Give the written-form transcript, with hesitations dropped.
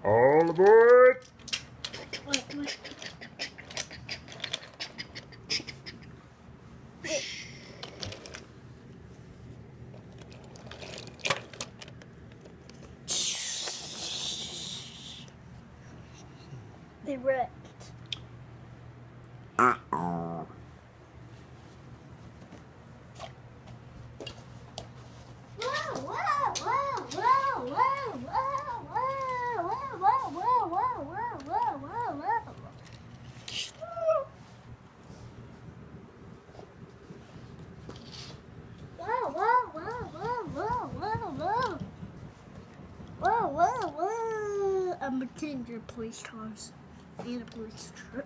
All aboard! They wrecked. Uh-oh. I'm pretending you're police cars and a police truck.